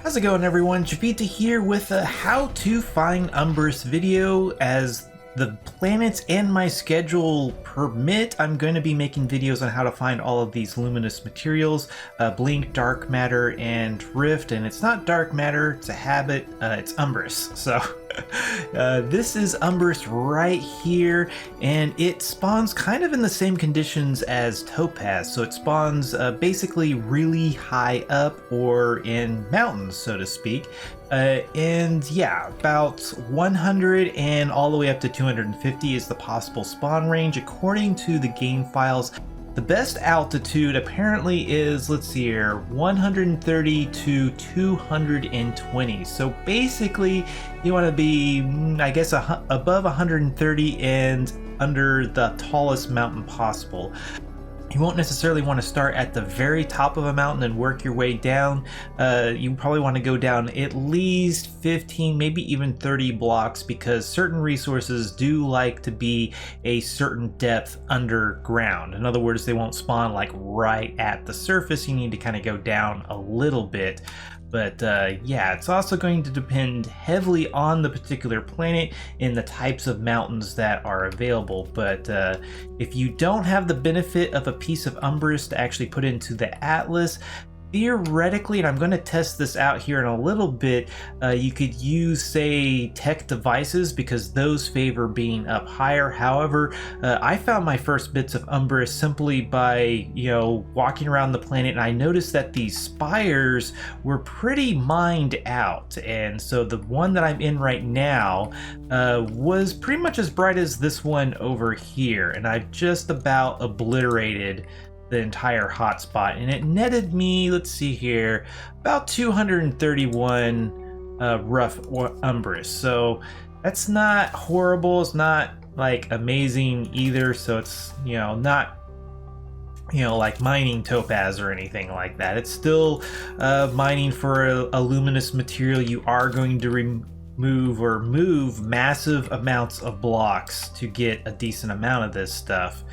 How's it going, everyone? Jiivita here with a how to find Umbris video. As the planets and my schedule permit, I'm going to be making videos on how to find all of these luminous materials, blink, dark matter, and rift. And it's not dark matter, it's a habit, it's Umbris. So this is Umbris right here, and it spawns kind of in the same conditions as topaz. So it spawns basically really high up or in mountains, so to speak. And yeah, about 100 and all the way up to 250 is the possible spawn range according to the game files. The best altitude apparently is, let's see here, 130 to 220. So basically you want to be, I guess, above 130 and under the tallest mountain possible. You won't necessarily want to start at the very top of a mountain and work your way down. You probably want to go down at least 15, maybe even 30 blocks, because certain resources do like to be a certain depth underground. In other words, they won't spawn like right at the surface. You need to kind of go down a little bit. But yeah, it's also going to depend heavily on the particular planet and the types of mountains that are available. But if you don't have the benefit of a piece of Umbris to actually put into the atlas, theoretically, and I'm going to test this out here in a little bit, you could use, say, tech devices, because those favor being up higher. However, I found my first bits of Umbris simply by, walking around the planet, and I noticed that these spires were pretty mined out. And so the one that I'm in right now was pretty much as bright as this one over here, and I've just about obliterated the entire hotspot, and it netted me, let's see here, about 231 rough Umbris. So that's not horrible, it's not like amazing either, so it's not like mining topaz or anything like that. It's still mining for a luminous material. You are going to move massive amounts of blocks to get a decent amount of this stuff.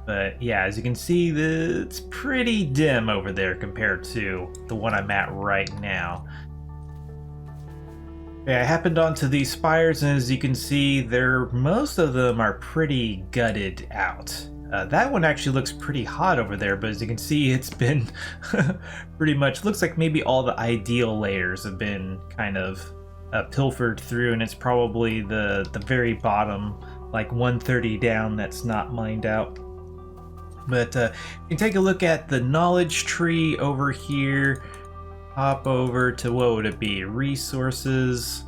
But yeah, as you can see, it's pretty dim over there compared to the one I'm at right now. Okay, I happened onto these spires, and as you can see, most of them are pretty gutted out. That one actually looks pretty hot over there, but as you can see, it's been pretty much, looks like maybe all the ideal layers have been kind of pilfered through, and it's probably the very bottom, like 130 down, that's not mined out. But you can take a look at the knowledge tree over here, hop over to, what would it be, resources,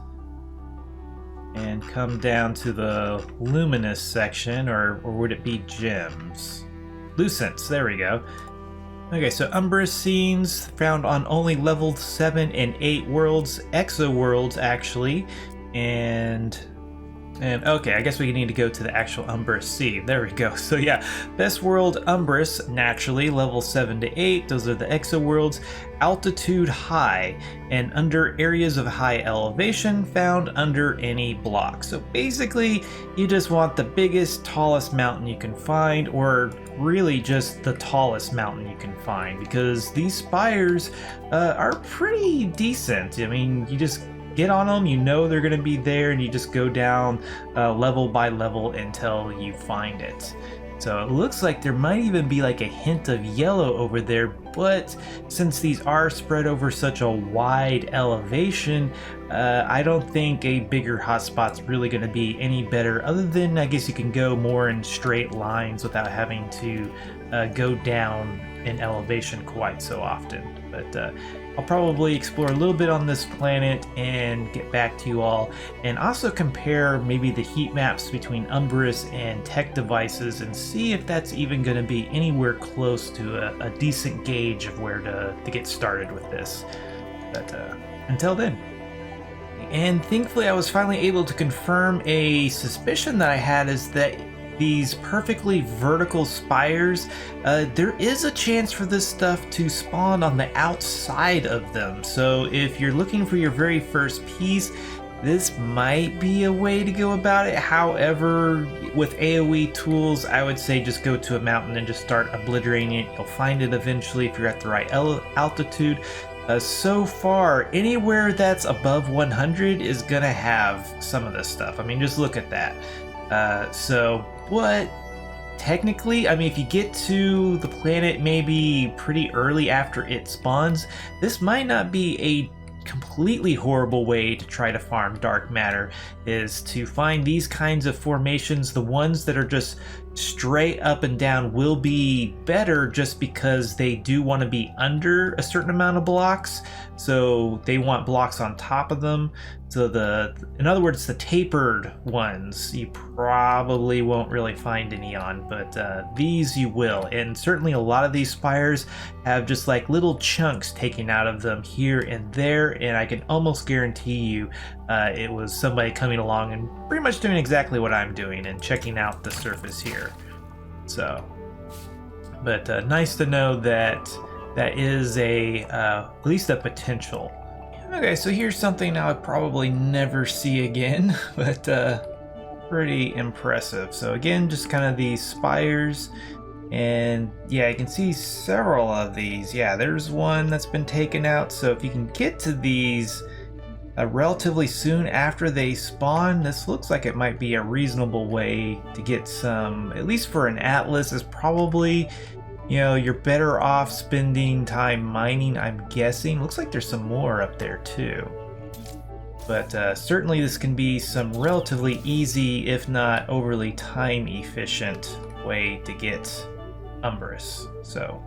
and come down to the luminous section, or would it be gems? Lucents, there we go. Okay, so Umbris scenes found on only level 7 and 8 worlds, exo worlds actually, and okay, I guess we need to go to the actual Umbris Sea. There we go. So yeah, best world Umbris, naturally, level 7 to 8. Those are the exo worlds. Altitude high, and under areas of high elevation found under any block. So basically, you just want the biggest, tallest mountain you can find, or really just the tallest mountain you can find, because these spires are pretty decent. I mean, you just get on them, they're going to be there, and you just go down level by level until you find it. So it looks like there might even be like a hint of yellow over there, but since these are spread over such a wide elevation, I don't think a bigger hotspot's really going to be any better, other than I guess you can go more in straight lines without having to go down in elevation quite so often. But I'll probably explore a little bit on this planet and get back to you all, and also compare maybe the heat maps between Umbris and tech devices and see if that's even going to be anywhere close to a decent gauge of where to get started with this. But until then. And thankfully I was finally able to confirm a suspicion that I had, is that these perfectly vertical spires, there is a chance for this stuff to spawn on the outside of them. So if you're looking for your very first piece, this might be a way to go about it. However, with AoE tools, I would say just go to a mountain and just start obliterating it. You'll find it eventually if you're at the right altitude. So far, anywhere that's above 100 is gonna have some of this stuff. I mean, just look at that. But technically, I mean, if you get to the planet maybe pretty early after it spawns, this might not be a completely horrible way to try to farm dark matter, is to find these kinds of formations. The ones that are just straight up and down will be better just because they do want to be under a certain amount of blocks, so they want blocks on top of them. So in other words, the tapered ones you probably won't really find any on, but these you will. And certainly a lot of these spires have just like little chunks taken out of them here and there, and I can almost guarantee you it was somebody coming along and pretty much doing exactly what I'm doing and checking out the surface here. So, but nice to know that that is at least a potential. Okay, so here's something I'll probably never see again, but pretty impressive. So again, just kind of these spires, and yeah, you can see several of these. Yeah, there's one that's been taken out. So if you can get to these relatively soon after they spawn, this looks like it might be a reasonable way to get some, at least for an atlas. Is probably, you know, you're better off spending time mining, I'm guessing. Looks like there's some more up there too. But certainly this can be some relatively easy, if not overly time efficient way to get Umbris. So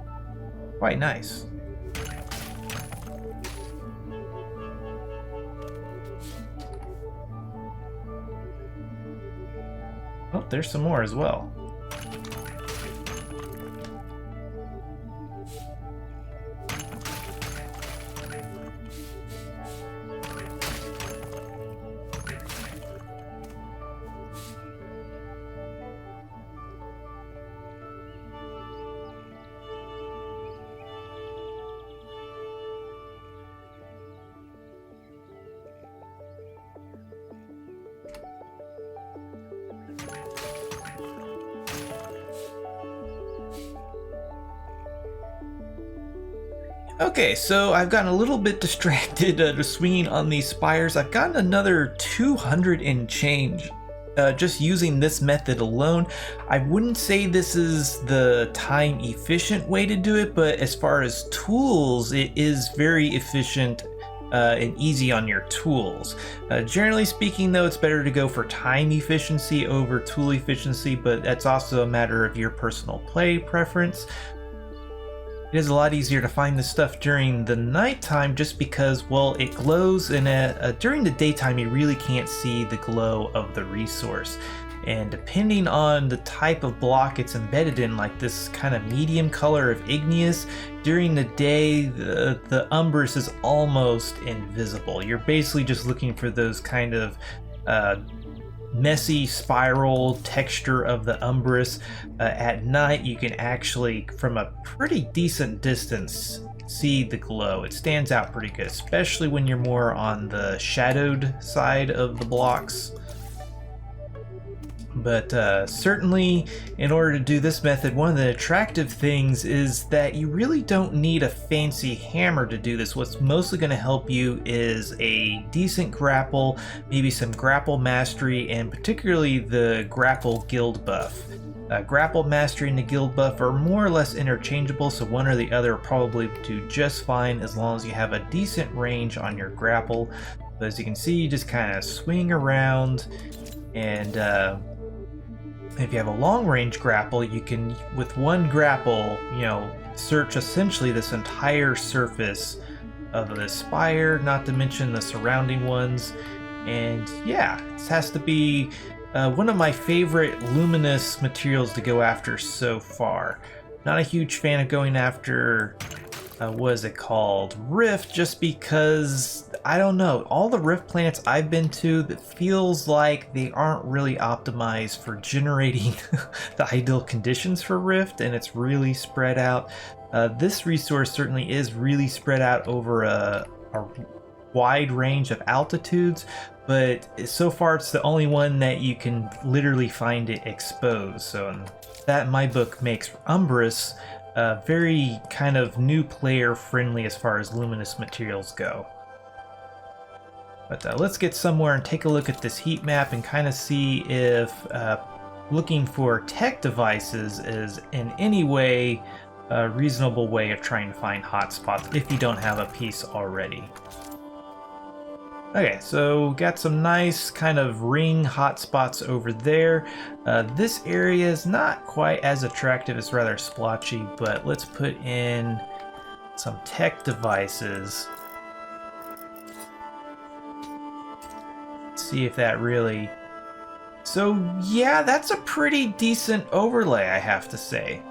quite nice. Oh, there's some more as well. Okay, so I've gotten a little bit distracted swinging on these spires. I've gotten another 200 and change just using this method alone. I wouldn't say this is the time efficient way to do it, but as far as tools, it is very efficient and easy on your tools. Generally speaking though, it's better to go for time efficiency over tool efficiency, but that's also a matter of your personal play preference. It is a lot easier to find this stuff during the nighttime just because, well, it glows, and during the daytime you really can't see the glow of the resource. And depending on the type of block it's embedded in, like this kind of medium color of igneous, during the day the Umbris is almost invisible. You're basically just looking for those kind of messy spiral texture of the Umbris. At night you can actually, from a pretty decent distance, see the glow. It stands out pretty good, especially when you're more on the shadowed side of the blocks. But certainly in order to do this method, one of the attractive things is that you really don't need a fancy hammer to do this. What's mostly going to help you is a decent grapple, maybe some grapple mastery, and particularly the grapple guild buff. Grapple mastery and the guild buff are more or less interchangeable, so one or the other will probably do just fine as long as you have a decent range on your grapple. But as you can see, you just kind of swing around, and if you have a long range grapple, you can, with one grapple, you know, search essentially this entire surface of the spire, not to mention the surrounding ones. And yeah, this has to be one of my favorite luminous materials to go after so far. Not a huge fan of going after what is it called, Rift, just because, I don't know, all the Rift planets I've been to, that feels like they aren't really optimized for generating the ideal conditions for Rift, and it's really spread out. This resource certainly is really spread out over a wide range of altitudes, but so far it's the only one that you can literally find it exposed. So that, in my book, makes Umbris very kind of new player friendly as far as luminous materials go. But let's get somewhere and take a look at this heat map and kind of see if looking for tech devices is in any way a reasonable way of trying to find hotspots if you don't have a piece already. Okay, so got some nice kind of ring hotspots over there. This area is not quite as attractive, it's rather splotchy, but let's put in some tech devices. See if that really... So yeah, that's a pretty decent overlay, I have to say.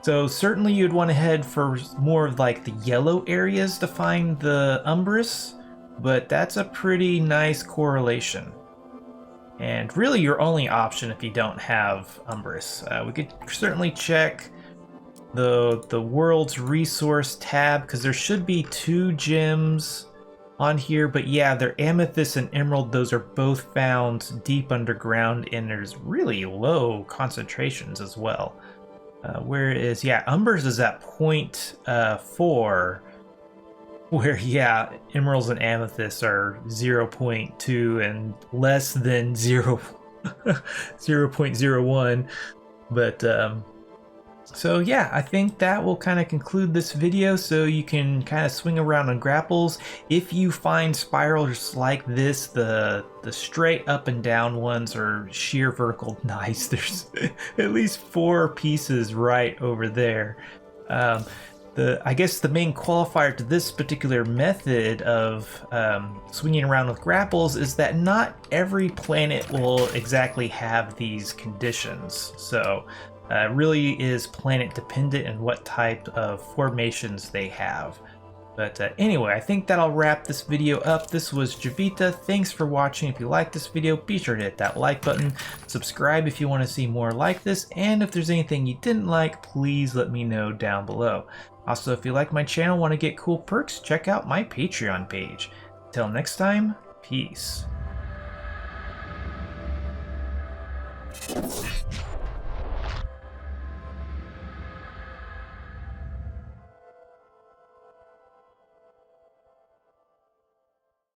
So certainly you'd want to head for more of like the yellow areas to find the Umbris, but that's a pretty nice correlation. And really your only option if you don't have Umbris. We could certainly check the world's resource tab, because there should be 2 gems on here, but yeah, they're amethyst and emerald. Those are both found deep underground, and there's really low concentrations as well. Whereas, yeah, Umbris is at 0.4, where, yeah, emeralds and amethysts are 0.2 and less than 0.01. But, so yeah, I think that will kind of conclude this video, so you can kind of swing around on grapples. If you find spirals like this, the straight up and down ones are sheer vertical. Nice, there's at least 4 pieces right over there. I guess the main qualifier to this particular method of swinging around with grapples is that not every planet will exactly have these conditions. So really is planet dependent and what type of formations they have. But anyway, I think that'll wrap this video up. This was Jiivita. Thanks for watching. If you liked this video, be sure to hit that like button. Subscribe if you want to see more like this. And if there's anything you didn't like, please let me know down below. Also, if you like my channel, want to get cool perks, check out my Patreon page. Until next time, peace.